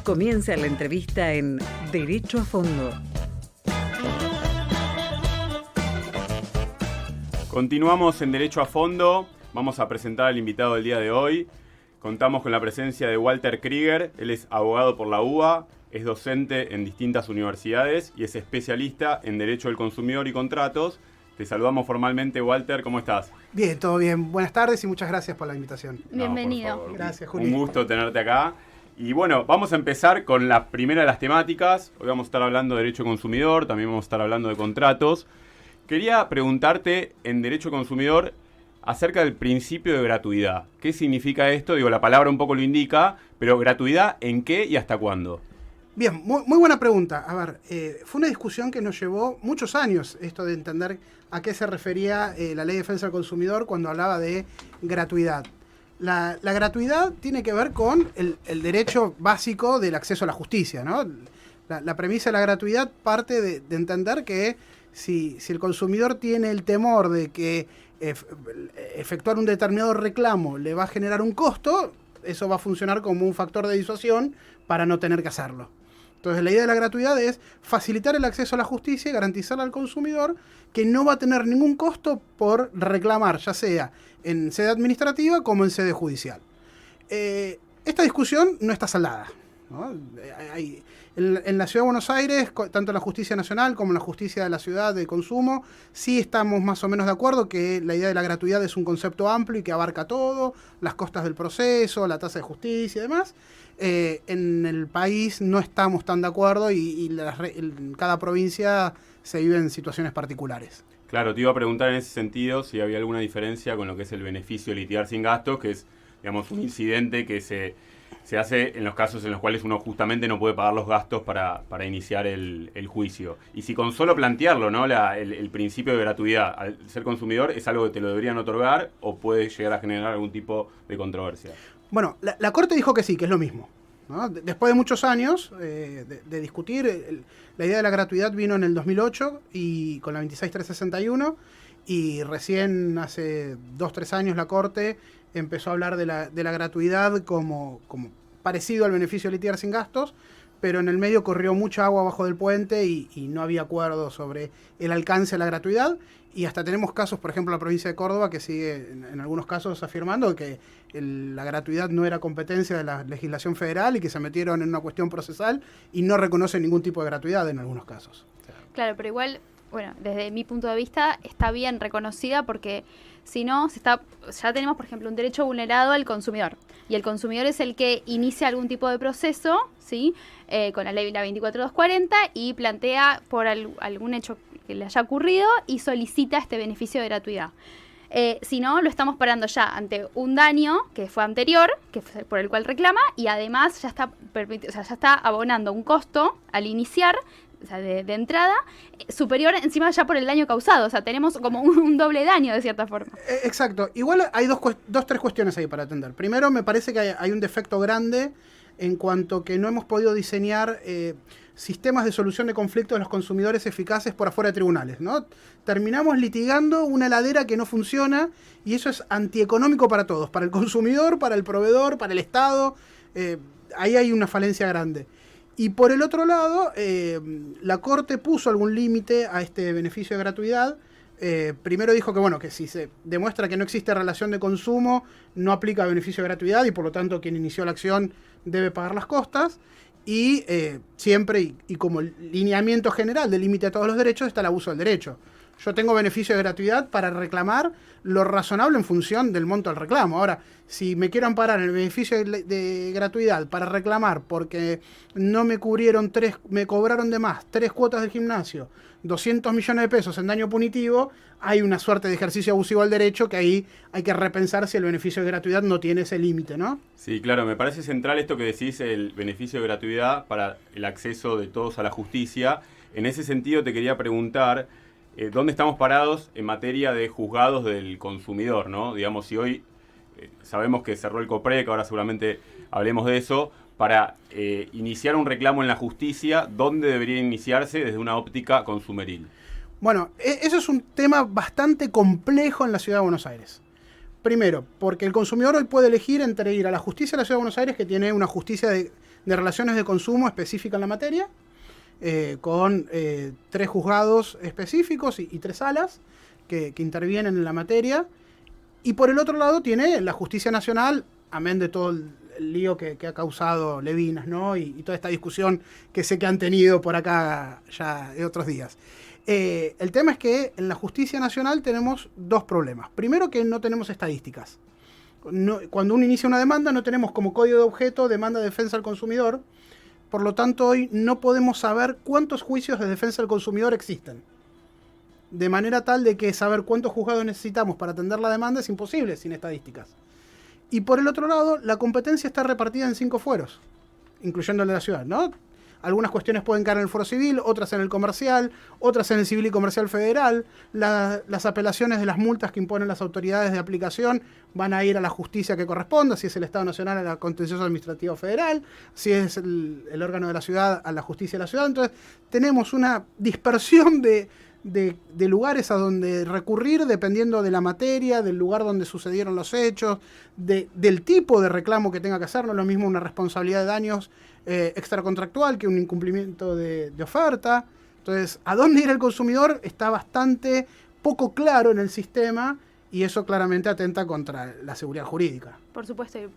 Comienza la entrevista en Derecho a Fondo. Continuamos en Derecho a Fondo. Vamos a presentar al invitado del día de hoy. Contamos con la presencia de Walter Krieger. Él es abogado por la UBA, es docente en distintas universidades y es especialista en Derecho del Consumidor y Contratos. Te saludamos formalmente, Walter. ¿Cómo estás? Bien, todo bien. Buenas tardes y muchas gracias por la invitación. Bienvenido. No, Gracias, Juli. Un gusto tenerte acá. Y bueno, vamos a empezar con la primera de las temáticas. Hoy vamos a estar hablando de Derecho Consumidor, también vamos a estar hablando de contratos. Quería preguntarte en Derecho Consumidor acerca del principio de gratuidad. ¿Qué significa esto? Digo, la palabra un poco lo indica, pero ¿gratuidad en qué y hasta cuándo? Bien, muy buena pregunta. A ver, fue una discusión que nos llevó muchos años esto de entender a qué se refería la Ley de Defensa del Consumidor cuando hablaba de gratuidad. La gratuidad tiene que ver con el derecho básico del acceso a la justicia, ¿no? La premisa de la gratuidad parte de entender que si el consumidor tiene el temor de que efectuar un determinado reclamo le va a generar un costo, eso va a funcionar como un factor de disuasión para no tener que hacerlo. Entonces la idea de la gratuidad es facilitar el acceso a la justicia y garantizar al consumidor que no va a tener ningún costo por reclamar, ya sea en sede administrativa como en sede judicial. Esta discusión no está saldada, ¿no? En la Ciudad de Buenos Aires, tanto en la Justicia Nacional como en la Justicia de la Ciudad de Consumo, sí estamos más o menos de acuerdo que la idea de la gratuidad es un concepto amplio y que abarca todo, las costas del proceso, la tasa de justicia y demás. En el país no estamos tan de acuerdo y en cada provincia se viven situaciones particulares. Claro, te iba a preguntar en ese sentido si había alguna diferencia con lo que es el beneficio de litigar sin gastos, que es, digamos, un incidente que se hace en los casos en los cuales uno justamente no puede pagar los gastos para iniciar el juicio. Y si con solo plantearlo, ¿no? el principio de gratuidad al ser consumidor es algo que te lo deberían otorgar o puede llegar a generar algún tipo de controversia. Bueno, la Corte dijo que sí, que es lo mismo, ¿no? Después de muchos años de discutir, la idea de la gratuidad vino en el 2008 y con la 26361 y recién hace 2-3 años la Corte empezó a hablar de la gratuidad como parecido al beneficio de litigar sin gastos, pero en el medio corrió mucha agua bajo del puente y no había acuerdo sobre el alcance de la gratuidad. Y hasta tenemos casos, por ejemplo, en la provincia de Córdoba, que sigue en algunos casos afirmando que la gratuidad no era competencia de la legislación federal y que se metieron en una cuestión procesal y no reconocen ningún tipo de gratuidad en algunos casos. Claro, pero igual, bueno, desde mi punto de vista está bien reconocida porque si no, ya tenemos, por ejemplo, un derecho vulnerado al consumidor. Y el consumidor es el que inicia algún tipo de proceso, ¿sí? Con la ley 24240 y plantea por algún hecho que le haya ocurrido y solicita este beneficio de gratuidad. Si no, lo estamos parando ya ante un daño que fue anterior, que fue por el cual reclama, y además ya está abonando un costo al iniciar, o sea, de entrada, superior encima ya por el daño causado. O sea, tenemos como un doble daño de cierta forma. Exacto. Igual hay tres cuestiones ahí para atender. Primero, me parece que hay un defecto grande en cuanto que no hemos podido diseñar sistemas de solución de conflictos de los consumidores eficaces por afuera de tribunales, ¿no? Terminamos litigando una heladera que no funciona y eso es antieconómico para todos, para el consumidor, para el proveedor, para el Estado. Ahí hay una falencia grande. Y por el otro lado, la Corte puso algún límite a este beneficio de gratuidad. Primero dijo que, bueno, que si se demuestra que no existe relación de consumo, no aplica beneficio de gratuidad y por lo tanto quien inició la acción debe pagar las costas. Y siempre, y como lineamiento general del límite a todos los derechos, está el abuso del derecho. Yo tengo beneficio de gratuidad para reclamar lo razonable en función del monto del reclamo. Ahora, si me quiero amparar en el beneficio de gratuidad para reclamar porque no me cubrieron me cobraron de más 3 cuotas del gimnasio, 200 millones de pesos en daño punitivo, hay una suerte de ejercicio abusivo al derecho que ahí hay que repensar si el beneficio de gratuidad no tiene ese límite, ¿no? Sí, claro, me parece central esto que decís, el beneficio de gratuidad para el acceso de todos a la justicia. En ese sentido te quería preguntar, ¿dónde estamos parados en materia de juzgados del consumidor, ¿no? Digamos, si hoy sabemos que cerró el COPREC, ahora seguramente hablemos de eso, para iniciar un reclamo en la justicia, ¿dónde debería iniciarse desde una óptica consumeril? Bueno, eso es un tema bastante complejo en la Ciudad de Buenos Aires. Primero, porque el consumidor hoy puede elegir entre ir a la justicia de la Ciudad de Buenos Aires, que tiene una justicia de relaciones de consumo específica en la materia, con 3 juzgados específicos y 3 salas que intervienen en la materia. Y por el otro lado tiene la Justicia Nacional, amén de todo el lío que ha causado Levinas, ¿no? Y toda esta discusión que sé que han tenido por acá ya de otros días. El tema es que en la Justicia Nacional tenemos 2 problemas. Primero, que no tenemos estadísticas. Cuando uno inicia una demanda no tenemos como código de objeto demanda de defensa al consumidor. Por lo tanto, hoy no podemos saber cuántos juicios de defensa del consumidor existen. De manera tal de que saber cuántos juzgados necesitamos para atender la demanda es imposible sin estadísticas. Y por el otro lado, la competencia está repartida en 5 fueros, incluyendo el de la ciudad, ¿no? Algunas cuestiones pueden caer en el foro civil, otras en el comercial, otras en el civil y comercial federal. Las apelaciones de las multas que imponen las autoridades de aplicación van a ir a la justicia que corresponda, si es el Estado Nacional a la Contencioso Administrativo Federal, si es el órgano de la ciudad a la justicia de la ciudad. Entonces tenemos una dispersión de lugares a donde recurrir dependiendo de la materia, del lugar donde sucedieron los hechos, del tipo de reclamo que tenga que hacer. No es lo mismo una responsabilidad de daños extracontractual que un incumplimiento de oferta. Entonces, a dónde ir el consumidor está bastante poco claro en el sistema, y eso claramente atenta contra la seguridad jurídica. Por supuesto, y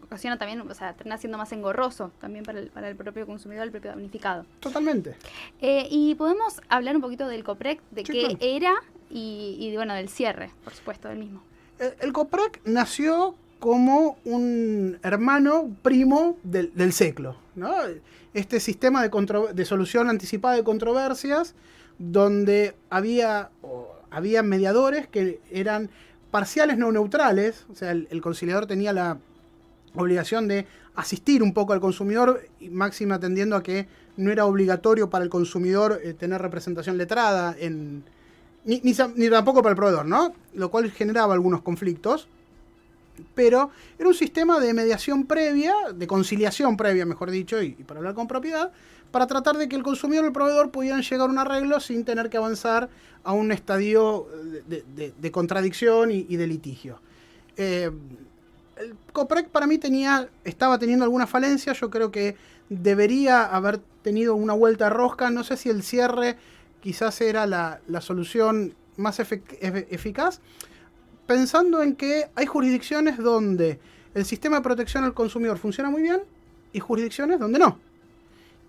ocasiona también, o sea, termina siendo más engorroso también para el propio consumidor, el propio damnificado. Totalmente. Y podemos hablar un poquito del COPREC, de Sí, qué claro. era y bueno, del cierre, por supuesto, del mismo. El COPREC nació como un hermano primo del SECLO, ¿no? Este sistema de solución anticipada de controversias, donde había mediadores que eran parciales no neutrales. O sea, el conciliador tenía la obligación de asistir un poco al consumidor, y máxima atendiendo a que no era obligatorio para el consumidor tener representación letrada, ni tampoco para el proveedor, ¿no? Lo cual generaba algunos conflictos. Pero era un sistema de mediación previa, de conciliación previa, mejor dicho, y para hablar con propiedad, para tratar de que el consumidor y el proveedor pudieran llegar a un arreglo sin tener que avanzar a un estadio de contradicción y de litigio. El COPREC para mí estaba teniendo alguna falencia. Yo creo que debería haber tenido una vuelta de rosca. No sé si el cierre quizás era la solución más eficaz, pensando en que hay jurisdicciones donde el sistema de protección al consumidor funciona muy bien y jurisdicciones donde no.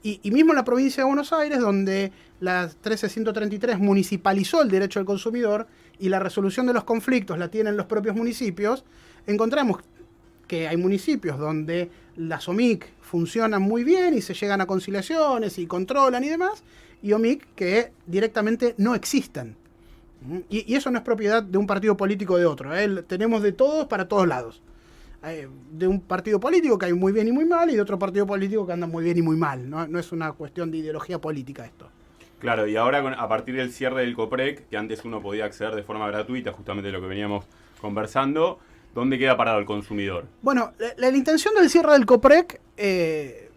Y mismo en la provincia de Buenos Aires, donde la 13133 municipalizó el derecho del consumidor y la resolución de los conflictos la tienen los propios municipios, encontramos que hay municipios donde las OMIC funcionan muy bien y se llegan a conciliaciones y controlan y demás, y OMIC que directamente no existen. Y eso no es propiedad de un partido político o de otro. Tenemos de todos para todos lados. De un partido político que hay muy bien y muy mal, y de otro partido político que anda muy bien y muy mal. No es una cuestión de ideología política esto. Claro, y ahora a partir del cierre del COPREC, que antes uno podía acceder de forma gratuita, justamente lo que veníamos conversando, ¿dónde queda parado el consumidor? Bueno, la intención del cierre del COPREC,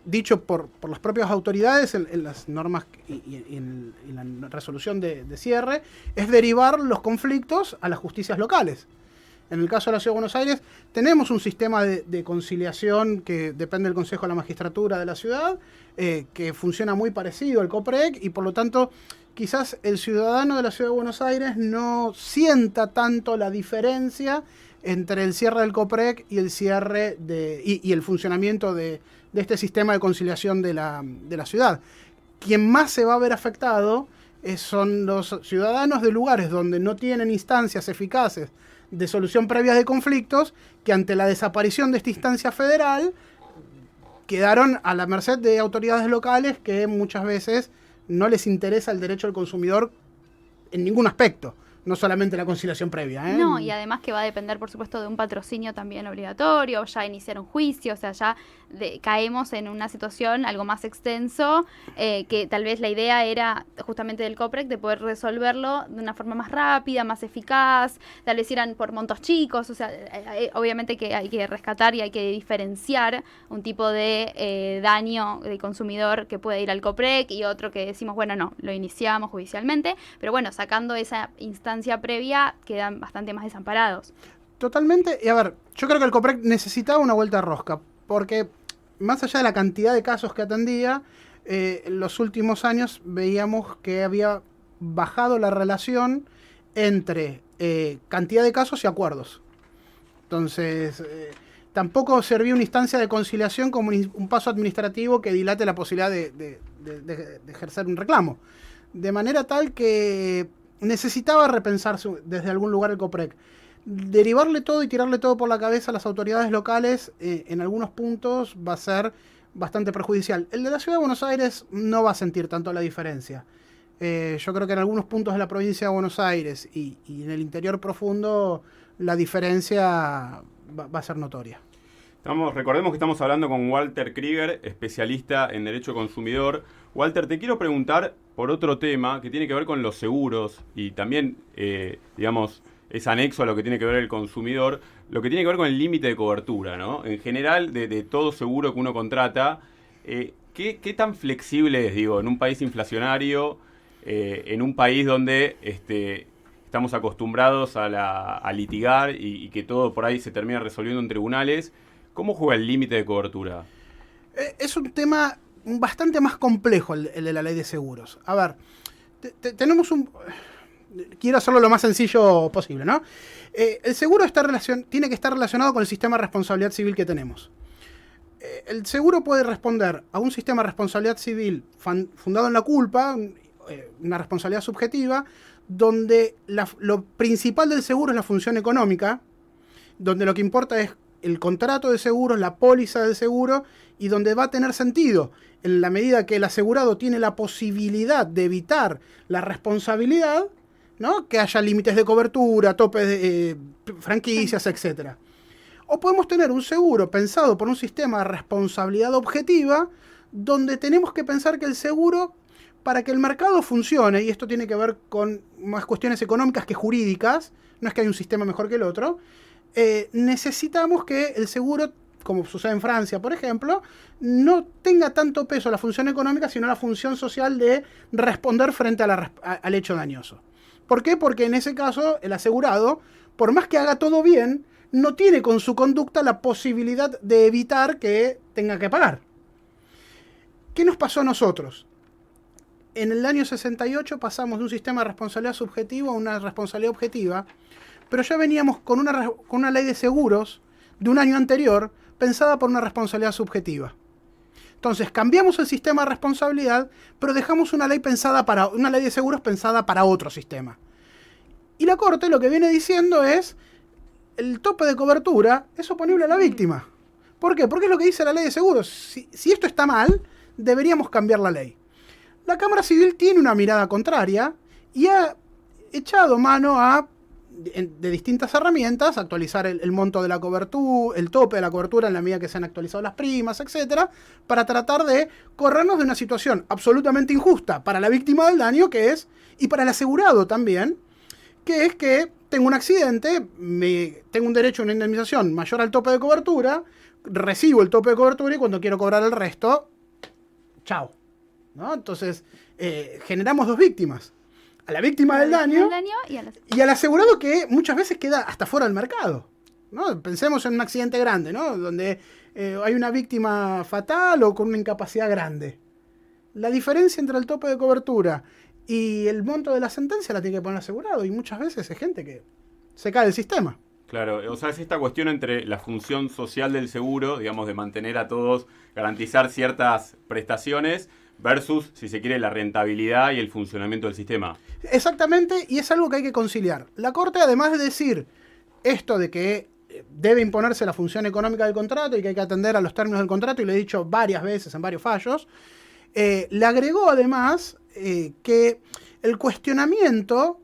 dicho por las propias autoridades en las normas y en la resolución de cierre, es derivar los conflictos a las justicias locales. En el caso de la Ciudad de Buenos Aires, tenemos un sistema de conciliación que depende del Consejo de la Magistratura de la ciudad, que funciona muy parecido al COPREC, y por lo tanto, quizás el ciudadano de la Ciudad de Buenos Aires no sienta tanto la diferencia entre el cierre del COPREC y el cierre y el funcionamiento de este sistema de conciliación de la ciudad. Quien más se va a ver afectado son los ciudadanos de lugares donde no tienen instancias eficaces de solución previa de conflictos, que ante la desaparición de esta instancia federal quedaron a la merced de autoridades locales que muchas veces no les interesa el derecho del consumidor en ningún aspecto. No solamente la conciliación previa. No, y además que va a depender, por supuesto, de un patrocinio también obligatorio, ya iniciar un juicio, o sea, ya caemos en una situación algo más extenso, que tal vez la idea era justamente del COPREC de poder resolverlo de una forma más rápida, más eficaz, tal vez eran por montos chicos, o sea, obviamente que hay que rescatar y hay que diferenciar un tipo de daño de consumidor que puede ir al COPREC y otro que decimos, bueno, no, lo iniciamos judicialmente, pero bueno, sacando esa instancia previa quedan bastante más desamparados. Totalmente. Y a ver, yo creo que el COPREC necesitaba una vuelta de rosca, porque más allá de la cantidad de casos que atendía, en los últimos años veíamos que había bajado la relación entre cantidad de casos y acuerdos. Entonces, tampoco servía una instancia de conciliación como un paso administrativo que dilate la posibilidad de ejercer un reclamo. De manera tal que necesitaba repensarse desde algún lugar el COPREC. Derivarle todo y tirarle todo por la cabeza a las autoridades locales en algunos puntos va a ser bastante perjudicial. El de la Ciudad de Buenos Aires no va a sentir tanto la diferencia. Yo creo que en algunos puntos de la provincia de Buenos Aires y en el interior profundo la diferencia va a ser notoria. Recordemos que estamos hablando con Walter Krieger, especialista en Derecho Consumidor. Walter, te quiero preguntar por otro tema que tiene que ver con los seguros y también, digamos, es anexo a lo que tiene que ver el consumidor, lo que tiene que ver con el límite de cobertura, ¿no? En general, de todo seguro que uno contrata, ¿qué tan flexible es, digo, en un país inflacionario, en un país donde estamos acostumbrados a litigar y que todo por ahí se termina resolviendo en tribunales? ¿Cómo juega el límite de cobertura? Es un tema bastante más complejo el de la ley de seguros. A ver, tenemos quiero hacerlo lo más sencillo posible, ¿no? El seguro tiene que estar relacionado con el sistema de responsabilidad civil que tenemos. El seguro puede responder a un sistema de responsabilidad civil fundado en la culpa, una responsabilidad subjetiva, donde lo principal del seguro es la función económica, donde lo que importa es el contrato de seguro, la póliza de seguro, y donde va a tener sentido, en la medida que el asegurado tiene la posibilidad de evitar la responsabilidad, ¿no? Que haya límites de cobertura, topes de franquicias, etc. O podemos tener un seguro pensado por un sistema de responsabilidad objetiva, donde tenemos que pensar que el seguro, para que el mercado funcione, y esto tiene que ver con más cuestiones económicas que jurídicas, no es que hay un sistema mejor que el otro, necesitamos que el seguro, como sucede en Francia, por ejemplo, no tenga tanto peso la función económica, sino la función social de responder frente al hecho dañoso. ¿Por qué? Porque en ese caso el asegurado, por más que haga todo bien, no tiene con su conducta la posibilidad de evitar que tenga que pagar. ¿Qué nos pasó a nosotros? En el año 68 pasamos de un sistema de responsabilidad subjetiva a una responsabilidad objetiva, pero ya veníamos con una ley de seguros de un año anterior pensada por una responsabilidad subjetiva. Entonces cambiamos el sistema de responsabilidad, pero dejamos una ley de seguros pensada para otro sistema. Y la Corte lo que viene diciendo es, el tope de cobertura es oponible a la víctima. ¿Por qué? Porque es lo que dice la ley de seguros. Si esto está mal, deberíamos cambiar la ley. La Cámara Civil tiene una mirada contraria y ha echado mano de distintas herramientas, actualizar el monto de la cobertura, el tope de la cobertura en la medida que se han actualizado las primas, etcétera, para tratar de corrernos de una situación absolutamente injusta para la víctima del daño, y para el asegurado también, que es que tengo un accidente, tengo un derecho a una indemnización mayor al tope de cobertura, recibo el tope de cobertura y cuando quiero cobrar el resto, chao, ¿no? Entonces, generamos dos víctimas. A la víctima del daño y al asegurado, que muchas veces queda hasta fuera del mercado, ¿no? Pensemos en un accidente grande, ¿no? Donde hay una víctima fatal o con una incapacidad grande. La diferencia entre el tope de cobertura y el monto de la sentencia la tiene que poner el asegurado, y muchas veces es gente que se cae del sistema. Claro, o sea, es esta cuestión entre la función social del seguro, digamos, de mantener a todos, garantizar ciertas prestaciones, versus, si se quiere, la rentabilidad y el funcionamiento del sistema. Exactamente, y es algo que hay que conciliar. La Corte, además de decir esto de que debe imponerse la función económica del contrato y que hay que atender a los términos del contrato, y lo he dicho varias veces en varios fallos, le agregó además que el cuestionamiento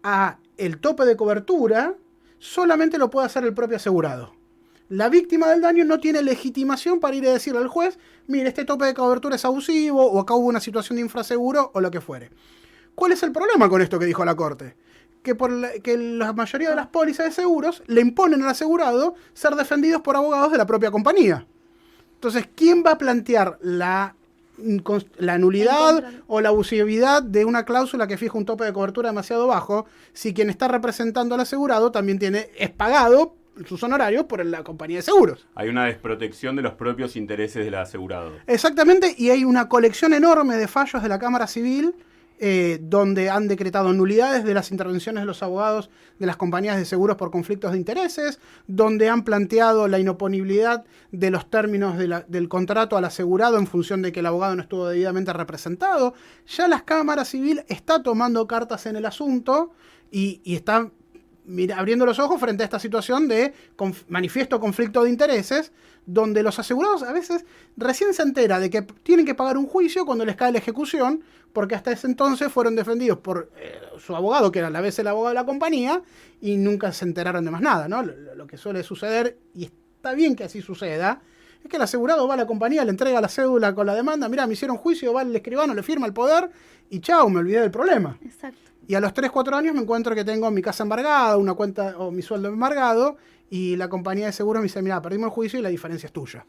a el tope de cobertura solamente lo puede hacer el propio asegurado. La víctima del daño no tiene legitimación para ir a decirle al juez, mire, este tope de cobertura es abusivo, o acá hubo una situación de infraseguro, o lo que fuere. ¿Cuál es el problema con esto que dijo la Corte? Que la mayoría de las pólizas de seguros le imponen al asegurado ser defendidos por abogados de la propia compañía. Entonces, ¿quién va a plantear la nulidad o la abusividad de una cláusula que fija un tope de cobertura demasiado bajo, si quien está representando al asegurado también es pagado sus honorarios por la compañía de seguros. Hay una desprotección de los propios intereses del asegurado. Exactamente, y hay una colección enorme de fallos de la Cámara Civil donde han decretado nulidades de las intervenciones de los abogados de las compañías de seguros por conflictos de intereses, donde han planteado la inoponibilidad de los términos del contrato al asegurado en función de que el abogado no estuvo debidamente representado. Ya la Cámara Civil está tomando cartas en el asunto y está abriendo los ojos frente a esta situación de manifiesto conflicto de intereses, donde los asegurados a veces recién se entera de que tienen que pagar un juicio cuando les cae la ejecución, porque hasta ese entonces fueron defendidos por su abogado, que era a la vez el abogado de la compañía, y nunca se enteraron de más nada, ¿no? Lo que suele suceder, y está bien que así suceda, es que el asegurado va a la compañía, le entrega la cédula con la demanda, mira, me hicieron juicio, va el escribano, le firma el poder, y chao, me olvidé del problema. Exacto. Y a los 3, 4 años me encuentro que tengo mi casa embargada, una cuenta o mi sueldo embargado, y la compañía de seguros me dice, mira, perdimos el juicio y la diferencia es tuya.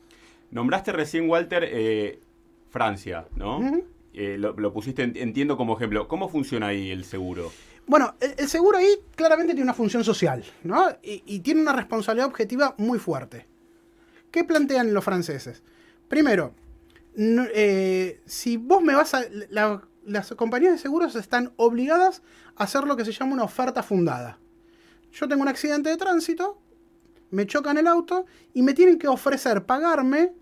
Nombraste recién, Walter, Francia, ¿no? Uh-huh. Lo pusiste, entiendo, como ejemplo. ¿Cómo funciona ahí el seguro? Bueno, el seguro ahí claramente tiene una función social, ¿no? Y tiene una responsabilidad objetiva muy fuerte. ¿Qué plantean los franceses? Primero, si vos me vas a... las compañías de seguros están obligadas a hacer lo que se llama una oferta fundada. Yo tengo un accidente de tránsito, me chocan el auto y me tienen que ofrecer pagarme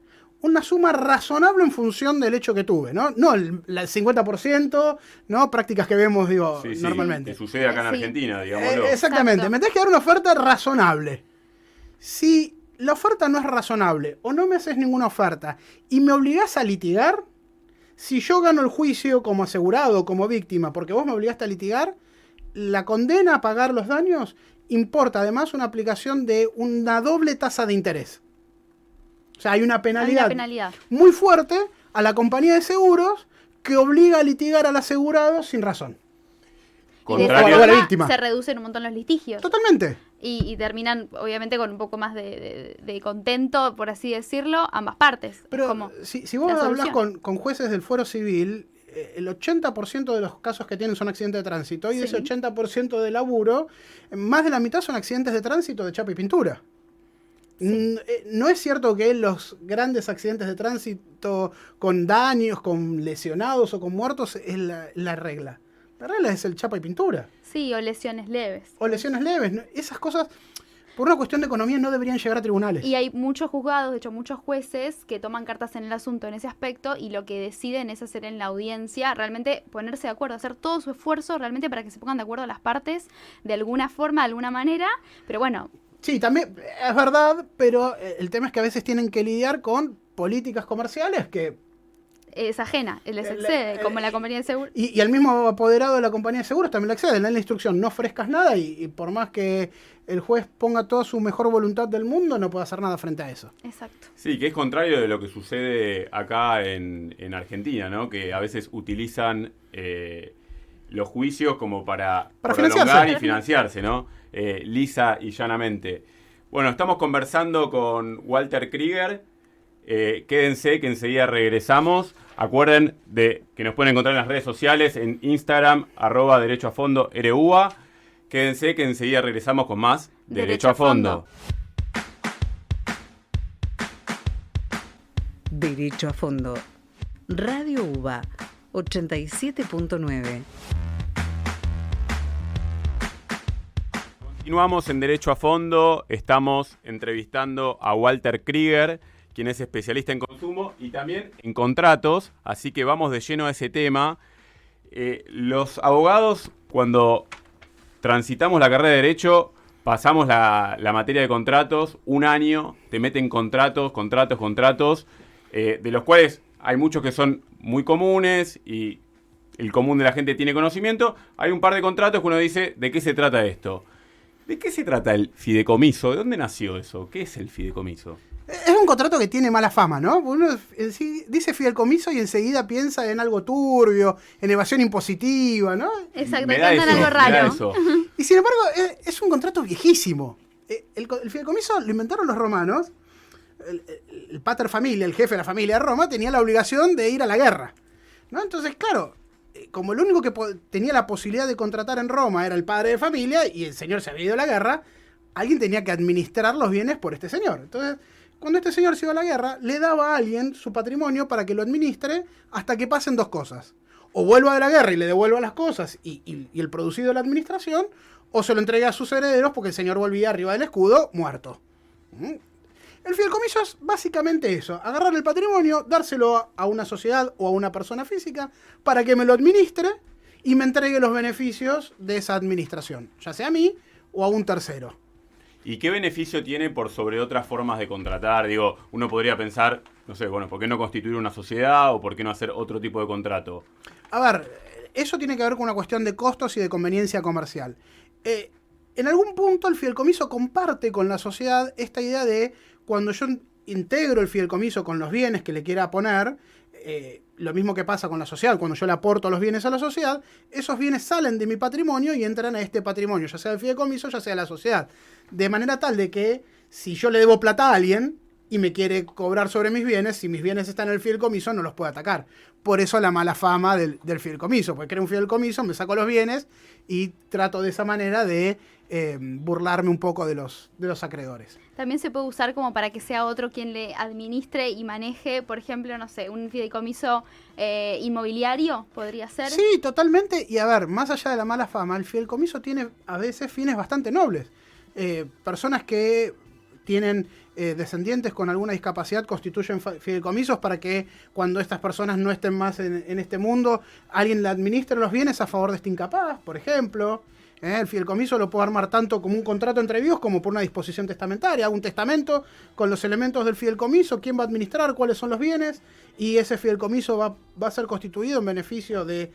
una suma razonable en función del hecho que tuve, ¿no? No el 50%, ¿no? Prácticas que vemos, digo, sí, normalmente. Que sucede acá en Argentina, digámoslo. Exactamente. Exacto. Me tenés que dar una oferta razonable. Si la oferta no es razonable o no me haces ninguna oferta y me obligás a litigar, si yo gano el juicio como asegurado o como víctima porque vos me obligaste a litigar, la condena a pagar los daños importa además una aplicación de una doble tasa de interés. O sea, hay una penalidad muy fuerte a la compañía de seguros que obliga a litigar al asegurado sin razón. Contrario a la víctima. Se reducen un montón los litigios. Totalmente. Y terminan, obviamente, con un poco más de contento, por así decirlo, ambas partes. Pero como si vos hablas con jueces del fuero civil, el 80% de los casos que tienen son accidentes de tránsito, y de ese 80% de laburo, más de la mitad son accidentes de tránsito de chapa y pintura. Sí. No es cierto que los grandes accidentes de tránsito con daños, con lesionados o con muertos es la regla. La regla es el chapa y pintura. Sí, o lesiones leves. O lesiones leves. Esas cosas, por una cuestión de economía, no deberían llegar a tribunales. Y hay muchos juzgados, de hecho muchos jueces, que toman cartas en el asunto en ese aspecto, y lo que deciden es hacer en la audiencia, realmente ponerse de acuerdo, hacer todo su esfuerzo realmente para que se pongan de acuerdo las partes de alguna forma, de alguna manera. Pero bueno... Sí, también es verdad, pero el tema es que a veces tienen que lidiar con políticas comerciales que... Es ajena, les excede, como la compañía de seguros. Y al mismo apoderado de la compañía de seguros también le excede. En la instrucción no ofrezcas nada y por más que el juez ponga toda su mejor voluntad del mundo, no puede hacer nada frente a eso. Exacto. Sí, que es contrario de lo que sucede acá en Argentina, ¿no? Que a veces utilizan los juicios como para prolongar y financiarse, ¿no? Lisa y llanamente. Bueno, estamos conversando con Walter Krieger. Quédense que enseguida regresamos. Acuerden de que nos pueden encontrar en las redes sociales, en Instagram, @derechoafondo_RUA. Quédense que enseguida regresamos con más Derecho a Fondo. Derecho a Fondo. Radio UBA 87.9. Continuamos en Derecho a Fondo. Estamos entrevistando a Walter Krieger, quien es especialista en consumo y también en contratos, así que vamos de lleno a ese tema. Los abogados, cuando transitamos la carrera de Derecho, pasamos la materia de contratos, un año, te meten contratos, de los cuales hay muchos que son muy comunes y el común de la gente tiene conocimiento. Hay un par de contratos que uno dice, ¿de qué se trata esto? ¿De qué se trata el fideicomiso? ¿De dónde nació eso? ¿Qué es el fideicomiso? Es un contrato que tiene mala fama, ¿no? Uno dice fideicomiso y enseguida piensa en algo turbio, en evasión impositiva, ¿no? Exacto, que andan algo raro. Y sin embargo, es un contrato viejísimo. El fideicomiso lo inventaron los romanos. El pater familia, el jefe de la familia de Roma, tenía la obligación de ir a la guerra, ¿no? Entonces, claro, como el único que tenía la posibilidad de contratar en Roma era el padre de familia y el señor se había ido a la guerra, alguien tenía que administrar los bienes por este señor. Entonces, cuando este señor se iba a la guerra, le daba a alguien su patrimonio para que lo administre hasta que pasen dos cosas. O vuelva de la guerra y le devuelva las cosas y el producido de la administración, o se lo entrega a sus herederos porque el señor volvía arriba del escudo muerto. El fideicomiso es básicamente eso, agarrar el patrimonio, dárselo a una sociedad o a una persona física para que me lo administre y me entregue los beneficios de esa administración, ya sea a mí o a un tercero. ¿Y qué beneficio tiene por sobre otras formas de contratar? Digo, uno podría pensar, no sé, bueno, ¿por qué no constituir una sociedad o por qué no hacer otro tipo de contrato? A ver, eso tiene que ver con una cuestión de costos y de conveniencia comercial. En algún punto el fideicomiso comparte con la sociedad esta idea de cuando yo integro el fideicomiso con los bienes que le quiera poner, lo mismo que pasa con la sociedad, cuando yo le aporto los bienes a la sociedad, esos bienes salen de mi patrimonio y entran a este patrimonio, ya sea el fideicomiso, ya sea la sociedad. De manera tal de que si yo le debo plata a alguien y me quiere cobrar sobre mis bienes, si mis bienes están en el fideicomiso no los puede atacar. Por eso la mala fama del fideicomiso, porque creo un fideicomiso, me saco los bienes y trato de esa manera de burlarme un poco de los acreedores. También se puede usar como para que sea otro quien le administre y maneje, por ejemplo, no sé, un fideicomiso inmobiliario, podría ser. Sí, totalmente. Y a ver, más allá de la mala fama, el fideicomiso tiene a veces fines bastante nobles. Personas que tienen descendientes con alguna discapacidad constituyen fideicomisos para que cuando estas personas no estén más en este mundo, alguien le administre los bienes a favor de este incapaz, por ejemplo. El fideicomiso lo puedo armar tanto como un contrato entre vivos como por una disposición testamentaria. Hago un testamento con los elementos del fideicomiso, quién va a administrar, cuáles son los bienes, y ese fideicomiso va a ser constituido en beneficio de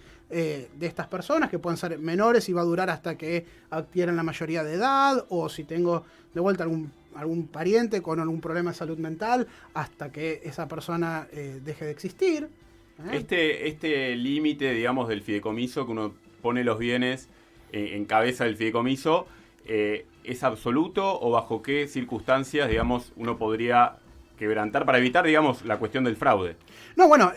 estas personas, que pueden ser menores y va a durar hasta que adquieran la mayoría de edad, o si tengo de vuelta algún pariente con algún problema de salud mental, hasta que esa persona deje de existir. Este límite, digamos, del fideicomiso, que uno pone los bienes en cabeza del fideicomiso, ¿es absoluto o bajo qué circunstancias, digamos, uno podría quebrantar para evitar, digamos, la cuestión del fraude? No, bueno,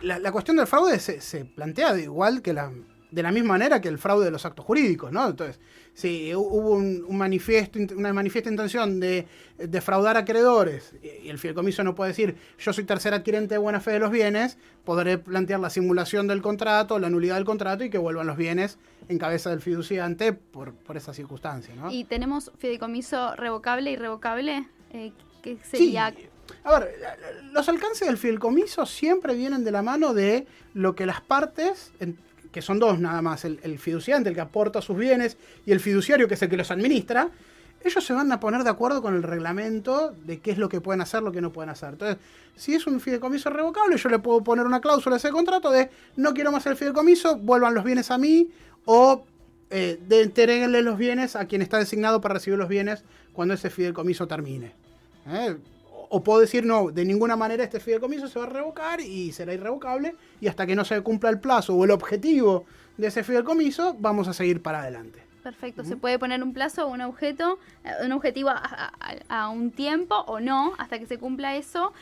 la cuestión del fraude se plantea de igual que de la misma manera que el fraude de los actos jurídicos, ¿no? Entonces, si hubo una manifiesta intención de defraudar acreedores y el fideicomiso no puede decir yo soy tercer adquirente de buena fe de los bienes, podré plantear la simulación del contrato, la nulidad del contrato y que vuelvan los bienes en cabeza del fiduciante por esa circunstancia, ¿no? ¿Y tenemos fideicomiso revocable y irrevocable? ¿Qué sería? Sí. A ver, los alcances del fideicomiso siempre vienen de la mano de lo que las partes, que son dos nada más, el fiduciante, el que aporta sus bienes, y el fiduciario, que es el que los administra, ellos se van a poner de acuerdo con el reglamento de qué es lo que pueden hacer, lo que no pueden hacer. Entonces, si es un fideicomiso revocable, yo le puedo poner una cláusula a ese contrato de no quiero más el fideicomiso, vuelvan los bienes a mí, o entreguenle los bienes a quien está designado para recibir los bienes cuando ese fideicomiso termine. O puedo decir, no, de ninguna manera este fideicomiso se va a revocar y será irrevocable, y hasta que no se cumpla el plazo o el objetivo de ese fideicomiso, vamos a seguir para adelante. Perfecto, se puede poner un plazo o un objetivo a un tiempo o no, hasta que se cumpla eso,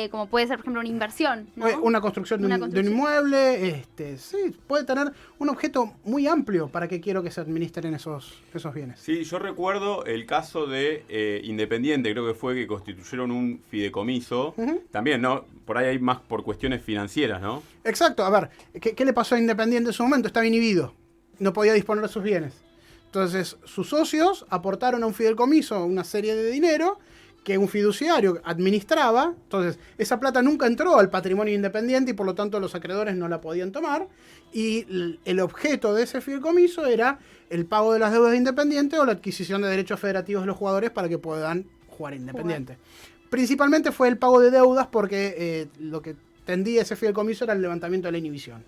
como puede ser, por ejemplo, una inversión, ¿no? Una construcción de un inmueble, sí, puede tener un objeto muy amplio para que quiero que se administren esos bienes. Sí, yo recuerdo el caso de Independiente, creo que fue que constituyeron un fideicomiso, también, ¿no? Por ahí hay más por cuestiones financieras, ¿no? Exacto, a ver, ¿qué le pasó a Independiente en su momento? Estaba inhibido, no podía disponer de sus bienes. Entonces, sus socios aportaron a un fideicomiso una serie de dinero que un fiduciario administraba. Entonces, esa plata nunca entró al patrimonio Independiente y por lo tanto los acreedores no la podían tomar. Y el objeto de ese fideicomiso era el pago de las deudas de Independiente o la adquisición de derechos federativos de los jugadores para que puedan jugar Independiente. Principalmente fue el pago de deudas porque lo que tendía ese fideicomiso era el levantamiento de la inhibición,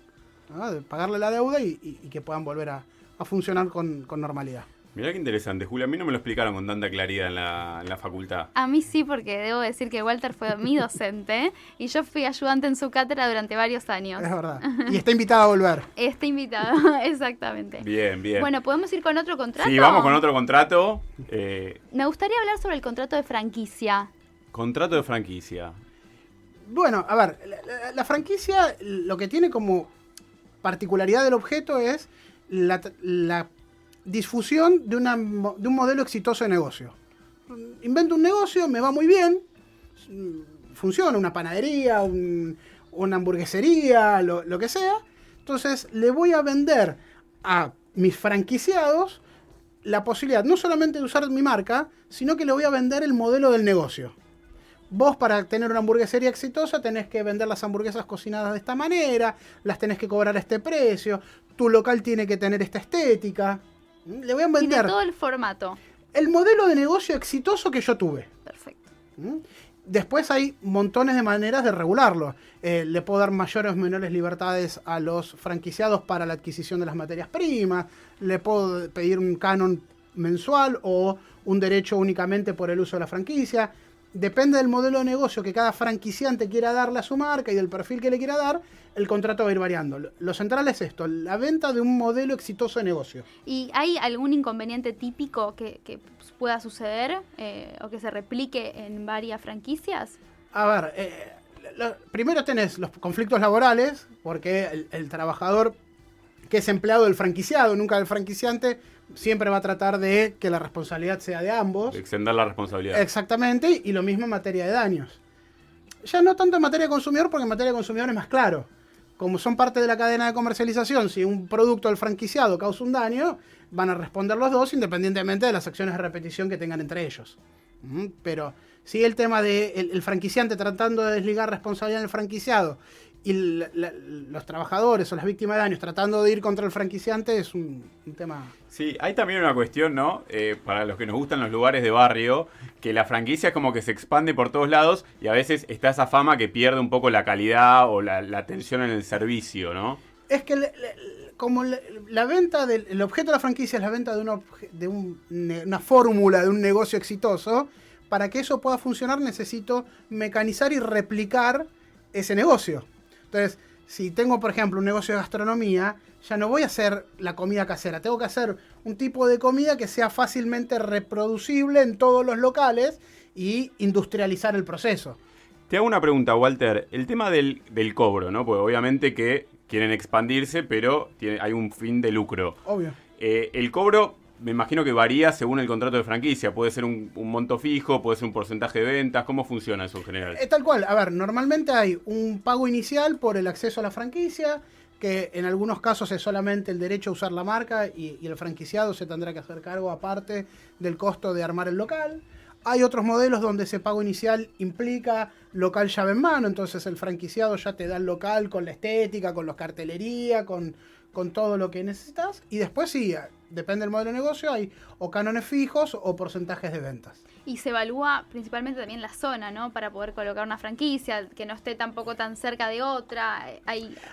¿no? De pagarle la deuda y que puedan volver a funcionar con normalidad. Mirá qué interesante, Julia. A mí no me lo explicaron con tanta claridad en la facultad. A mí sí, porque debo decir que Walter fue mi docente y yo fui ayudante en su cátedra durante varios años. Es verdad. Y está invitado a volver. Está invitado, exactamente. Bien, bien. Bueno, ¿podemos ir con otro contrato? Sí, vamos con otro contrato. Me gustaría hablar sobre el contrato de franquicia. Contrato de franquicia. Bueno, a ver, la franquicia lo que tiene como particularidad del objeto es la disfusión de un modelo exitoso de negocio. Invento un negocio, me va muy bien, funciona, una panadería, una hamburguesería, lo que sea. Entonces le voy a vender a mis franquiciados la posibilidad no solamente de usar mi marca, sino que le voy a vender el modelo del negocio. Vos, para tener una hamburguesería exitosa, tenés que vender las hamburguesas cocinadas de esta manera, las tenés que cobrar a este precio, tu local tiene que tener esta estética. Le voy a vender Tiene todo el formato. el modelo de negocio exitoso que yo tuve. Perfecto. Después hay montones de maneras de regularlo. Le puedo dar mayores o menores libertades a los franquiciados para la adquisición de las materias primas. Le puedo pedir un canon mensual o un derecho únicamente por el uso de la franquicia. Depende del modelo de negocio que cada franquiciante quiera darle a su marca y del perfil que le quiera dar, el contrato va a ir variando. Lo central es esto, la venta de un modelo exitoso de negocio. ¿Y hay algún inconveniente típico que pueda suceder o que se replique en varias franquicias? A ver, primero tenés los conflictos laborales, porque el trabajador que es empleado del franquiciado, nunca del franquiciante, siempre va a tratar de que la responsabilidad sea de ambos. De extender la responsabilidad. Exactamente, y lo mismo en materia de daños. Ya no tanto en materia de consumidor, porque en materia de consumidor es más claro. Como son parte de la cadena de comercialización, si un producto del franquiciado causa un daño, van a responder los dos independientemente de las acciones de repetición que tengan entre ellos. Pero sí, el tema de el franquiciante tratando de desligar responsabilidad del franquiciado y los trabajadores o las víctimas de daños tratando de ir contra el franquiciante es un tema... Sí, hay también una cuestión, ¿no? Para los que nos gustan los lugares de barrio, que la franquicia es como que se expande por todos lados y a veces está esa fama que pierde un poco la calidad o la atención en el servicio, ¿no? Es que como la venta el objeto de la franquicia es la venta de una fórmula de un negocio exitoso, para que eso pueda funcionar necesito mecanizar y replicar ese negocio. Entonces, si tengo, por ejemplo, un negocio de gastronomía, ya no voy a hacer la comida casera. Tengo que hacer un tipo de comida que sea fácilmente reproducible en todos los locales y industrializar el proceso. Te hago una pregunta, Walter. El tema del cobro, ¿no? Porque obviamente que quieren expandirse, pero hay un fin de lucro. Obvio. El cobro, me imagino que varía según el contrato de franquicia. Puede ser un monto fijo, puede ser un porcentaje de ventas. ¿Cómo funciona eso en general? Tal cual. A ver, normalmente hay un pago inicial por el acceso a la franquicia, que en algunos casos es solamente el derecho a usar la marca y el franquiciado se tendrá que hacer cargo aparte del costo de armar el local. Hay otros modelos donde ese pago inicial implica local llave en mano, entonces el franquiciado ya te da el local con la estética, con la cartelería, con todo lo que necesitas. Y después sí, depende del modelo de negocio, hay o cánones fijos o porcentajes de ventas. Y se evalúa principalmente también la zona, ¿no? Para poder colocar una franquicia, que no esté tampoco tan cerca de otra.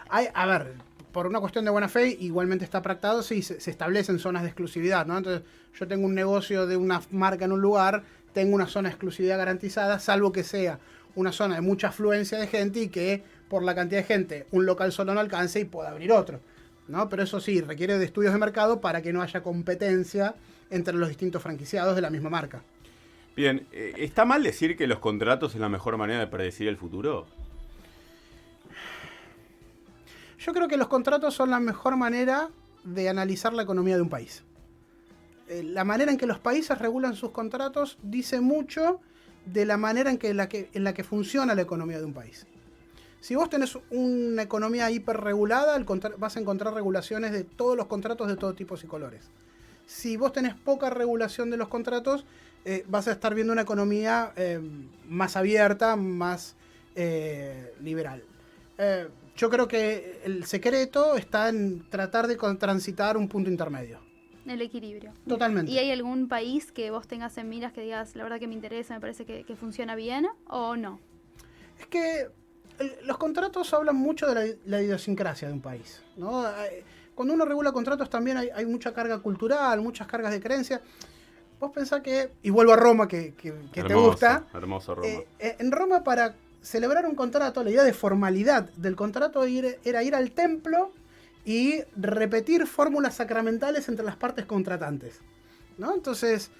A ver, por una cuestión de buena fe, igualmente está pactado, sí, se establecen zonas de exclusividad, ¿no? Entonces, yo tengo un negocio de una marca en un lugar, tengo una zona de exclusividad garantizada, salvo que sea una zona de mucha afluencia de gente y que por la cantidad de gente un local solo no alcance y pueda abrir otro, ¿no? Pero eso sí, requiere de estudios de mercado para que no haya competencia entre los distintos franquiciados de la misma marca. Bien, ¿está mal decir que los contratos es la mejor manera de predecir el futuro? Yo creo que los contratos son la mejor manera de analizar la economía de un país. La manera en que los países regulan sus contratos dice mucho de la manera en la que funciona la economía de un país. Si vos tenés una economía hiperregulada, vas a encontrar regulaciones de todos los contratos de todo tipo y colores. Si vos tenés poca regulación de los contratos, vas a estar viendo una economía más abierta, más liberal. Yo creo que el secreto está en tratar de transitar un punto intermedio. El equilibrio. Totalmente. ¿Y hay algún país que vos tengas en miras que digas, la verdad que me interesa, me parece que funciona bien o no? Es que los contratos hablan mucho de la idiosincrasia de un país, ¿no? Cuando uno regula contratos también hay mucha carga cultural, muchas cargas de creencia. Vos pensás que, y vuelvo a Roma, que te gusta. Hermoso Roma. En Roma, para celebrar un contrato, la idea de formalidad del contrato era ir al templo y repetir fórmulas sacramentales entre las partes contratantes, ¿no? Entonces,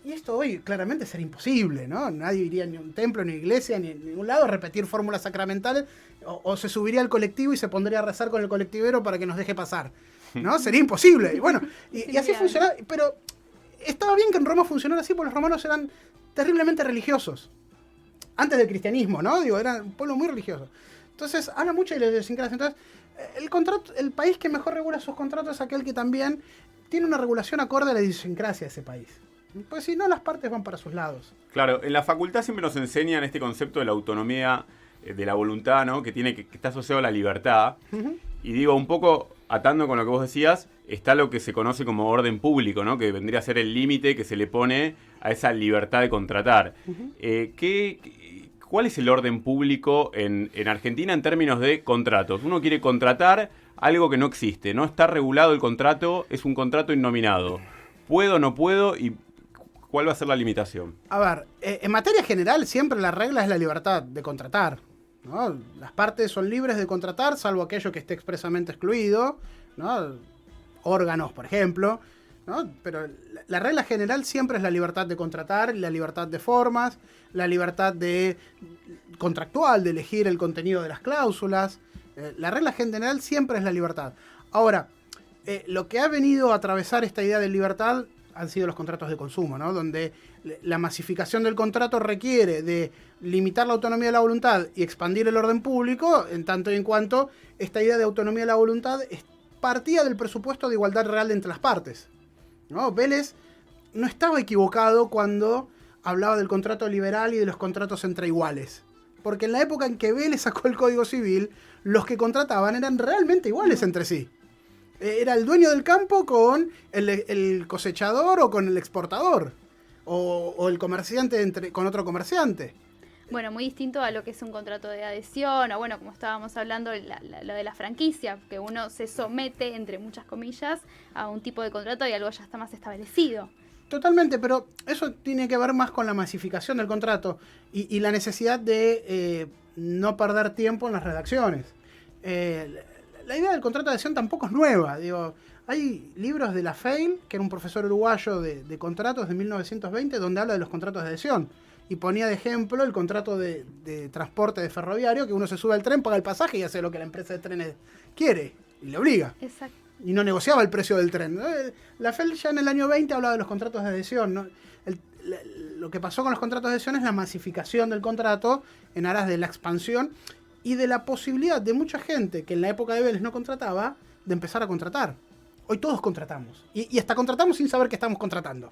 y esto hoy claramente sería imposible, ¿no? Nadie iría ni a un templo, ni a iglesia, ni a ningún lado a repetir fórmulas sacramentales, o se subiría al colectivo y se pondría a rezar con el colectivero para que nos deje pasar. ¿no? Sería imposible. Y bueno, y así Inviable. funcionaba, pero estaba bien que en Roma funcionara así, porque los romanos eran terriblemente religiosos. Antes del cristianismo, ¿no? Digo, era un pueblo muy religioso. Entonces, habla mucho de la idiosincrasia. Entonces, el país que mejor regula sus contratos es aquel que también tiene una regulación acorde a la idiosincrasia de ese país. Pues si no, las partes van para sus lados. Claro, en la facultad siempre nos enseñan este concepto de la autonomía de la voluntad, ¿no? Que está asociado a la libertad. Ujú. Y digo, un poco atando con lo que vos decías, está lo que se conoce como orden público, ¿no? Que vendría a ser el límite que se le pone a esa libertad de contratar. Ujú. ¿Cuál es el orden público en Argentina en términos de contratos? Uno quiere contratar algo que no existe, no está regulado el contrato, es un contrato innominado. ¿Puedo, no puedo? ¿Y cuál va a ser la limitación? A ver, en materia general siempre la regla es la libertad de contratar, ¿no? Las partes son libres de contratar, salvo aquello que esté expresamente excluido, ¿no? Órganos, por ejemplo, ¿no? Pero la regla general siempre es la libertad de contratar, la libertad de formas, la libertad contractual de elegir el contenido de las cláusulas. La regla general siempre es la libertad. Ahora, lo que ha venido a atravesar esta idea de libertad han sido los contratos de consumo, ¿no? Donde la masificación del contrato requiere de limitar la autonomía de la voluntad y expandir el orden público, en tanto y en cuanto esta idea de autonomía de la voluntad partía del presupuesto de igualdad real entre las partes, ¿no? Vélez no estaba equivocado cuando hablaba del contrato liberal y de los contratos entre iguales. Porque en la época en que Vélez sacó el Código Civil, los que contrataban eran realmente iguales entre sí. Era el dueño del campo con el cosechador o con el exportador. O el comerciante con otro comerciante. Bueno, muy distinto a lo que es un contrato de adhesión, o bueno, como estábamos hablando, lo de la franquicia, que uno se somete, entre muchas comillas, a un tipo de contrato y algo ya está más establecido. Totalmente, pero eso tiene que ver más con la masificación del contrato y la necesidad de no perder tiempo en las redacciones. La idea del contrato de adhesión tampoco es nueva. Digo, hay libros de Lafeil, que era un profesor uruguayo de contratos de 1920, donde habla de los contratos de adhesión. Y ponía de ejemplo el contrato de transporte de ferroviario, que uno se sube al tren, paga el pasaje y hace lo que la empresa de trenes quiere y le obliga. Exacto. Y no negociaba el precio del tren. Lafeil ya en el año 20 hablaba de los contratos de adhesión, ¿no? Lo que pasó con los contratos de adhesión es la masificación del contrato en aras de la expansión y de la posibilidad de mucha gente que en la época de Vélez no contrataba, de empezar a contratar. Hoy todos contratamos. Y hasta contratamos sin saber que estamos contratando.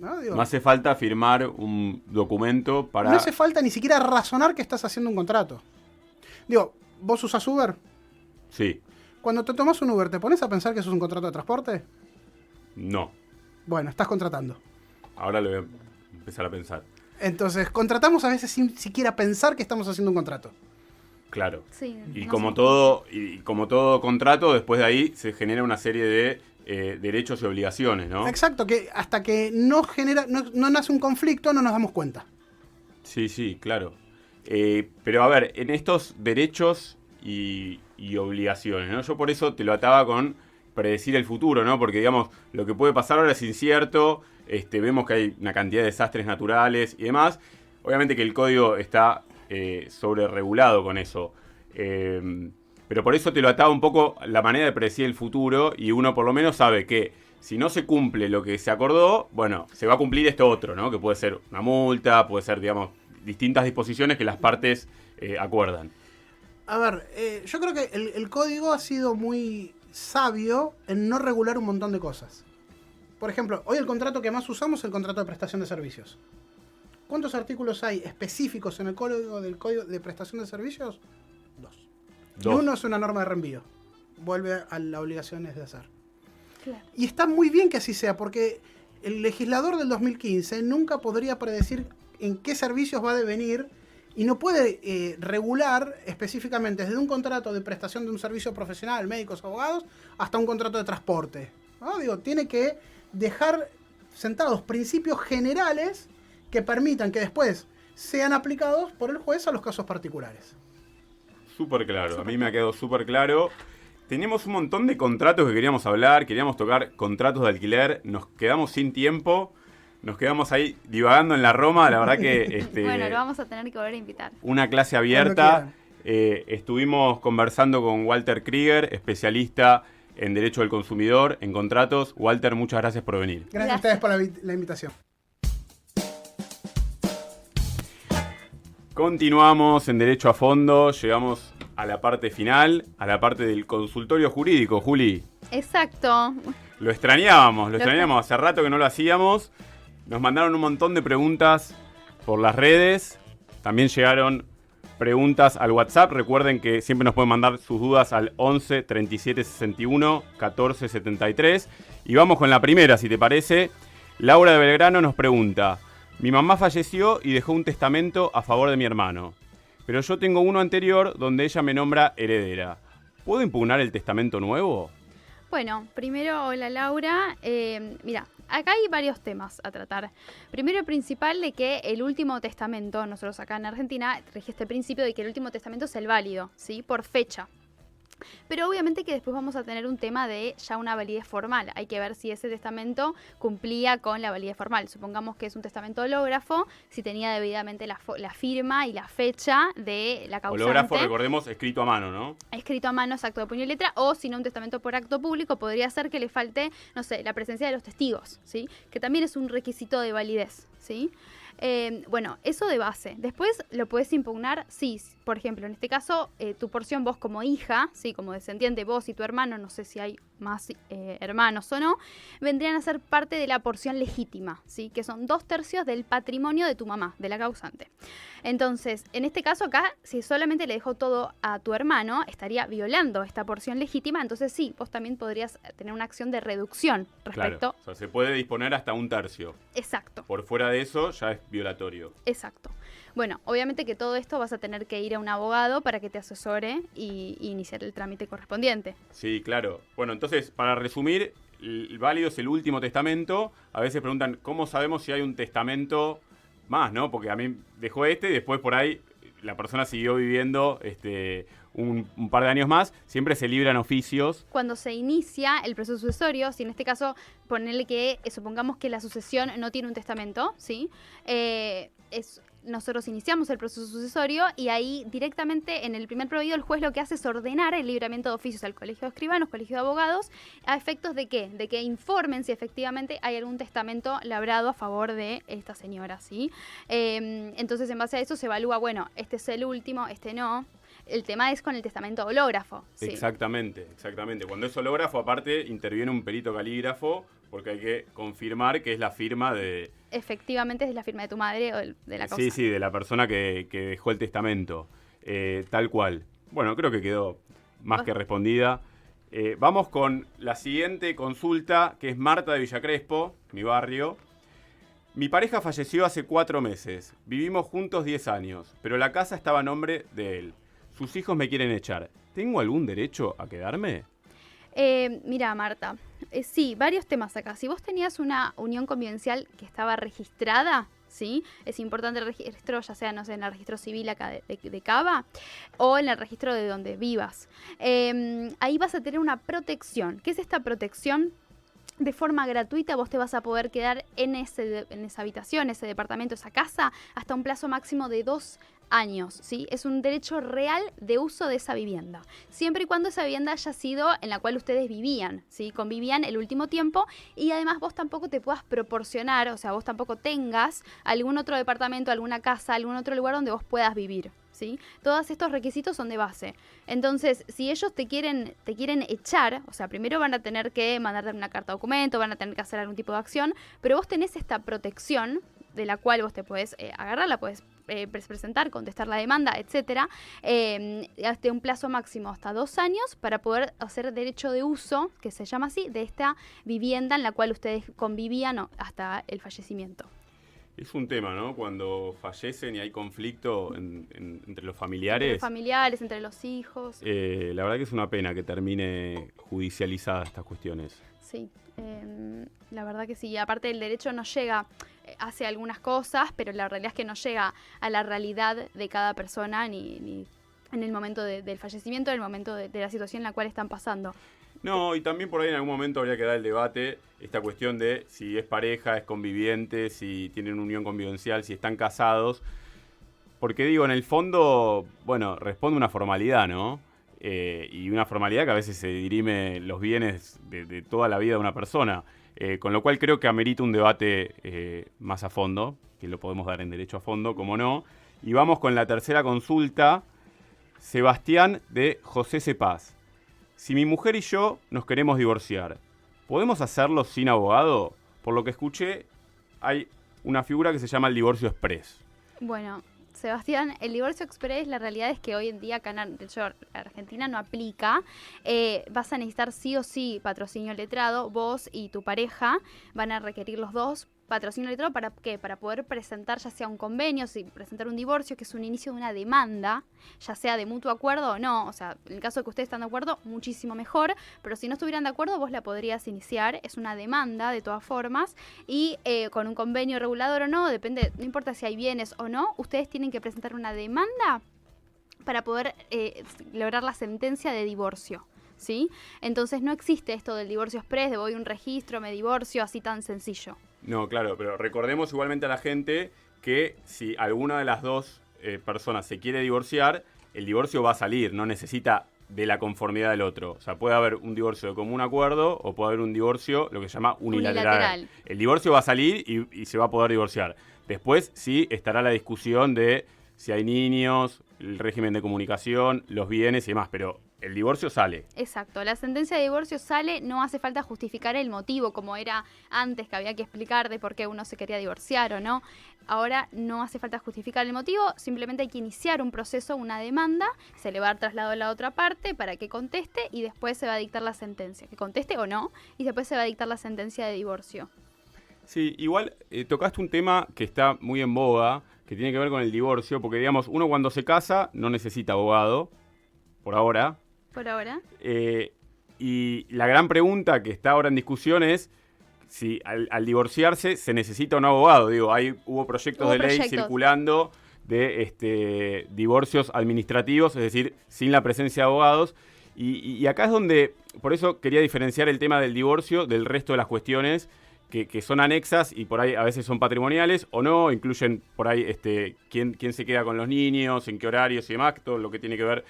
¿No? Digo, No hace falta firmar un documento para... no hace falta ni siquiera razonar que estás haciendo un contrato. Digo, ¿vos usás Uber? Sí, Cuando te tomas un Uber, ¿te pones a pensar que eso es un contrato de transporte? no. Bueno, estás contratando. Ahora lo voy a empezar a pensar. Entonces, contratamos a veces sin siquiera pensar que estamos haciendo un contrato. Claro. Sí, Y no como sé. todo contrato, después de ahí se genera una serie de derechos y obligaciones, ¿no? Exacto, que hasta que no nace un conflicto no nos damos cuenta. Sí, sí, claro. Pero a ver, en estos derechos y obligaciones, ¿no? Yo por eso te lo ataba con predecir el futuro, ¿no? Porque, digamos, lo que puede pasar ahora es incierto, vemos que hay una cantidad de desastres naturales y demás. Obviamente que el código está sobreregulado con eso. Pero por eso te lo ataba un poco la manera de predecir el futuro y uno por lo menos sabe que si no se cumple lo que se acordó, bueno, se va a cumplir esto otro, ¿no? Que puede ser una multa, puede ser, digamos, distintas disposiciones que las partes acuerdan. A ver, yo creo que el código ha sido muy sabio en no regular un montón de cosas. Por ejemplo, hoy el contrato que más usamos es el contrato de prestación de servicios. ¿Cuántos artículos hay específicos en el código de prestación de servicios? 2. Y uno es una norma de reenvío. Vuelve a las obligaciones de hacer. Claro. Y está muy bien que así sea, porque el legislador del 2015 nunca podría predecir en qué servicios va a devenir y no puede regular específicamente desde un contrato de prestación de un servicio profesional, médicos, abogados, hasta un contrato de transporte, ¿no? Digo, tiene que dejar sentados principios generales que permitan que después sean aplicados por el juez a los casos particulares. Súper claro, a mí me ha quedado súper claro. Teníamos un montón de contratos que queríamos hablar, queríamos tocar contratos de alquiler, nos quedamos sin tiempo, nos quedamos ahí divagando en la Roma, la verdad que... Bueno, lo vamos a tener que volver a invitar. Una clase Cuando abierta, estuvimos conversando con Walter Krieger, especialista en Derecho del Consumidor, en Contratos. Walter, muchas gracias por venir. Gracias a ustedes por la invitación. Continuamos en Derecho a Fondo, llegamos a la parte final, a la parte del consultorio jurídico, Juli. Exacto. Lo extrañábamos, hace rato que no lo hacíamos. Nos mandaron un montón de preguntas por las redes, también llegaron preguntas al WhatsApp. Recuerden que siempre nos pueden mandar sus dudas al 11 37 61 14 73. Y vamos con la primera, si te parece. Laura de Belgrano nos pregunta: mi mamá falleció y dejó un testamento a favor de mi hermano, pero yo tengo uno anterior donde ella me nombra heredera. ¿Puedo impugnar el testamento nuevo? Bueno, primero, hola Laura. Mira, acá hay varios temas a tratar. Primero y principal de que el último testamento, nosotros acá en Argentina, rige este principio de que el último testamento es el válido, ¿sí? Por fecha. Pero obviamente que después vamos a tener un tema de ya una validez formal. Hay que ver si ese testamento cumplía con la validez formal. Supongamos que es un testamento hológrafo, si tenía debidamente la firma y la fecha de la causante. Hológrafo, recordemos, escrito a mano, ¿no? Escrito a mano, exacto, de puño y letra, o si no, un testamento por acto público podría ser que le falte, no sé, la presencia de los testigos, ¿sí? Que también es un requisito de validez, ¿sí? Bueno, eso de base. Después lo puedes impugnar, sí, por ejemplo, en este caso, tu porción vos como hija, sí, como descendiente, vos y tu hermano, no sé si hay más hermanos o no, vendrían a ser parte de la porción legítima, sí, que son 2/3 del patrimonio de tu mamá, de la causante. Entonces, en este caso acá, si solamente le dejó todo a tu hermano, estaría violando esta porción legítima, entonces sí, vos también podrías tener una acción de reducción respecto. Claro, o sea, se puede disponer hasta 1/3. Exacto. Por fuera de eso ya es violatorio. Exacto. Bueno, obviamente que todo esto vas a tener que ir a un abogado para que te asesore y iniciar el trámite correspondiente. Sí, claro. Bueno, entonces, para resumir, el válido es el último testamento. A veces preguntan, ¿cómo sabemos si hay un testamento más, no? Porque a mí dejó y después por ahí la persona siguió viviendo un par de años más. Siempre se libran oficios. Cuando se inicia el proceso sucesorio, si en este caso ponerle que supongamos que la sucesión no tiene un testamento, ¿sí? Nosotros iniciamos el proceso sucesorio y ahí directamente en el primer prohibido el juez lo que hace es ordenar el libramiento de oficios al colegio de escribanos, colegio de abogados, a efectos de ¿qué? De que informen si efectivamente hay algún testamento labrado a favor de esta señora, ¿sí? Entonces en base a eso se evalúa, bueno, este es el último, este no. El tema es con el testamento hológrafo. ¿Sí? Exactamente. Cuando es hológrafo, aparte, interviene un perito calígrafo porque hay que confirmar que es la firma de... Efectivamente es la firma de tu madre o de la causante. Sí, de la persona que dejó el testamento. Tal cual. Bueno, creo que quedó más que respondida. Vamos con la siguiente consulta, que es Marta de Villa Crespo, mi barrio. Mi pareja falleció hace 4 meses. Vivimos juntos 10 años, pero la casa estaba a nombre de él. Sus hijos me quieren echar. ¿Tengo algún derecho a quedarme? Mira, Marta, sí, varios temas acá. Si vos tenías una unión convivencial que estaba registrada, ¿sí? Es importante el registro, ya sea, no sé, en el registro civil acá de Cava o en el registro de donde vivas. Ahí vas a tener una protección. ¿Qué es esta protección? De forma gratuita vos te vas a poder quedar en esa habitación, ese departamento, esa casa, hasta un plazo máximo de 2 años, ¿sí? Es un derecho real de uso de esa vivienda, siempre y cuando esa vivienda haya sido en la cual ustedes vivían, ¿sí? Convivían el último tiempo y además vos tampoco te puedas proporcionar, o sea, vos tampoco tengas algún otro departamento, alguna casa, algún otro lugar donde vos puedas vivir, ¿sí? Todos estos requisitos son de base. Entonces, si ellos te quieren echar, o sea, primero van a tener que mandarte una carta de documento, van a tener que hacer algún tipo de acción, pero vos tenés esta protección de la cual vos te podés agarrar, la podés presentar, contestar la demanda, etcétera, hasta un plazo máximo hasta 2 años para poder hacer derecho de uso, que se llama así, de esta vivienda en la cual ustedes convivían hasta el fallecimiento. Es un tema, ¿no? Cuando fallecen y hay conflicto entre los familiares. Entre los familiares, entre los hijos. La verdad que es una pena que termine judicializadas estas cuestiones. Sí, la verdad que sí. Aparte el derecho no llega, hace algunas cosas, pero la realidad es que no llega a la realidad de cada persona ni en el momento del fallecimiento, en el momento de la situación en la cual están pasando. No, y también por ahí en algún momento habría que dar el debate, esta cuestión de si es pareja, es conviviente, si tienen unión convivencial, si están casados. Porque digo, en el fondo, bueno, responde una formalidad, ¿no? y una formalidad que a veces se dirime los bienes de toda la vida de una persona. Con lo cual creo que amerita un debate más a fondo, que lo podemos dar en Derecho a Fondo, como no. Y vamos con la tercera consulta. Sebastián de José Cepaz. Si mi mujer y yo nos queremos divorciar, ¿podemos hacerlo sin abogado? Por lo que escuché, hay una figura que se llama el divorcio express. Bueno, Sebastián, el divorcio express, la realidad es que hoy en día acá en Argentina no aplica. Vas a necesitar sí o sí patrocinio letrado. Vos y tu pareja van a requerir los dos patrocinio letrado. ¿Para qué? Para poder presentar ya sea un convenio, presentar un divorcio, que es un inicio de una demanda, ya sea de mutuo acuerdo o no. O sea, en el caso de que ustedes estén de acuerdo, muchísimo mejor. Pero si no estuvieran de acuerdo, vos la podrías iniciar. Es una demanda de todas formas. Y con un convenio regulador o no, depende, no importa si hay bienes o no, ustedes tienen que presentar una demanda para poder lograr la sentencia de divorcio. ¿Sí? Entonces no existe esto del divorcio express, de voy a un registro, me divorcio, así tan sencillo. No, claro, pero recordemos igualmente a la gente que si alguna de las dos personas se quiere divorciar, el divorcio va a salir, no necesita de la conformidad del otro. O sea, puede haber un divorcio de común acuerdo o puede haber un divorcio, lo que se llama unilateral. El divorcio va a salir y se va a poder divorciar. Después sí estará la discusión de si hay niños, el régimen de comunicación, los bienes y demás, pero el divorcio sale. Exacto, la sentencia de divorcio sale, no hace falta justificar el motivo como era antes, que había que explicar de por qué uno se quería divorciar o no. Ahora no hace falta justificar el motivo, simplemente hay que iniciar un proceso, una demanda, se le va a dar traslado a la otra parte para que conteste y después se va a dictar la sentencia, que conteste o no, y después se va a dictar la sentencia de divorcio. Sí, igual tocaste un tema que está muy en boga, que tiene que ver con el divorcio, porque digamos, uno cuando se casa no necesita abogado, por ahora. Por ahora. Y la gran pregunta que está ahora en discusión es si al divorciarse se necesita un abogado. Digo, hubo proyectos de ley circulando de divorcios administrativos, es decir, sin la presencia de abogados. Y acá es donde, por eso quería diferenciar el tema del divorcio del resto de las cuestiones que son anexas y por ahí a veces son patrimoniales o no, incluyen por ahí quién se queda con los niños, en qué horarios y demás, todo lo que tiene que ver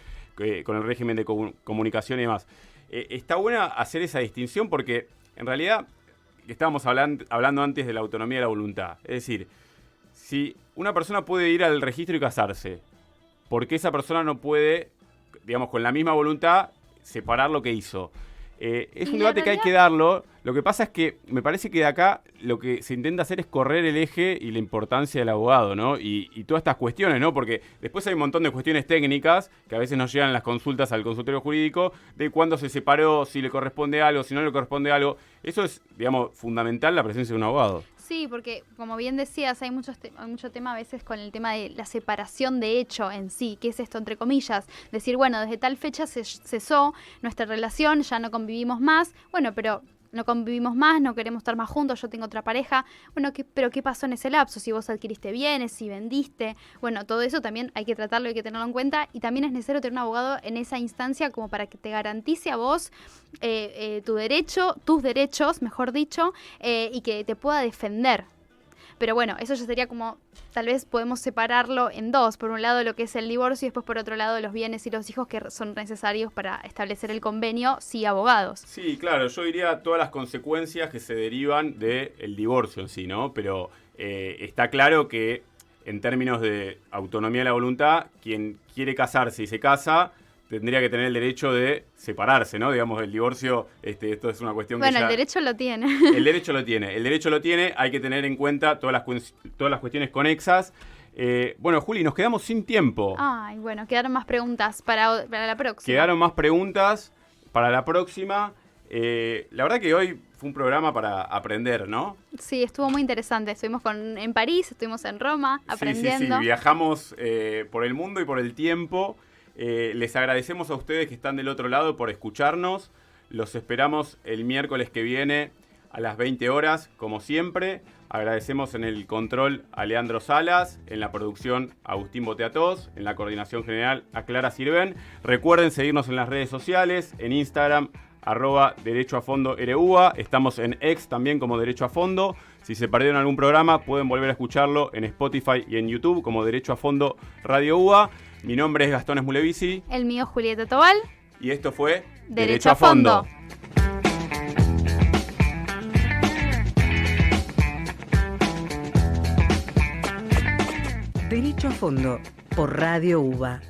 con el régimen de comunicación y demás. Está buena hacer esa distinción porque en realidad estábamos hablando antes de la autonomía de la voluntad. Es decir, si una persona puede ir al registro y casarse, ¿por qué esa persona no puede, digamos, con la misma voluntad, separar lo que hizo? Es un debate que hay que darlo. Lo que pasa es que me parece que de acá lo que se intenta hacer es correr el eje y la importancia del abogado, ¿no? Y todas estas cuestiones, ¿no? Porque después hay un montón de cuestiones técnicas que a veces nos llegan las consultas al consultorio jurídico de cuándo se separó, si le corresponde algo, si no le corresponde algo. Eso es, digamos, fundamental, la presencia de un abogado. Sí, porque como bien decías, hay mucho tema a veces con el tema de la separación de hecho en sí. ¿Qué es esto, entre comillas? Decir, bueno, desde tal fecha cesó nuestra relación, ya no convivimos más. Bueno, pero no convivimos más, no queremos estar más juntos, yo tengo otra pareja. Bueno, pero ¿qué pasó en ese lapso? Si vos adquiriste bienes, si vendiste. Bueno, todo eso también hay que tratarlo, hay que tenerlo en cuenta. Y también es necesario tener un abogado en esa instancia como para que te garantice a vos tus derechos, mejor dicho, y que te pueda defender. Pero bueno, eso ya sería como, tal vez podemos separarlo en dos. Por un lado lo que es el divorcio y después por otro lado los bienes y los hijos que son necesarios para establecer el convenio, sí, abogados. Sí, claro, yo diría todas las consecuencias que se derivan del divorcio en sí, ¿no? Pero está claro que en términos de autonomía de la voluntad, quien quiere casarse y se casa tendría que tener el derecho de separarse, ¿no? Digamos, el divorcio, esto es una cuestión que bueno, el derecho lo tiene. El derecho lo tiene, hay que tener en cuenta todas las cuestiones conexas. Bueno, Juli, nos quedamos sin tiempo. Ay, bueno, quedaron más preguntas para la próxima. Quedaron más preguntas para la próxima. La verdad que hoy fue un programa para aprender, ¿no? Sí, estuvo muy interesante. Estuvimos en París, estuvimos en Roma, aprendiendo. Sí, viajamos por el mundo y por el tiempo. Les agradecemos a ustedes que están del otro lado por escucharnos. Los esperamos el miércoles que viene a las 20 horas, como siempre. Agradecemos en el control a Leandro Salas, en la producción a Agustín Boteatós, en la coordinación general a Clara Sirven. Recuerden seguirnos en las redes sociales, en Instagram, @derechoafondoRUA. Estamos en X también como Derecho a Fondo. Si se perdieron algún programa, pueden volver a escucharlo en Spotify y en YouTube como Derecho a Fondo Radio UBA. Mi nombre es Gastón Esmulevici. El mío, Julieta Tobal. Y esto fue Derecho a Fondo. Derecho a Fondo por Radio UBA.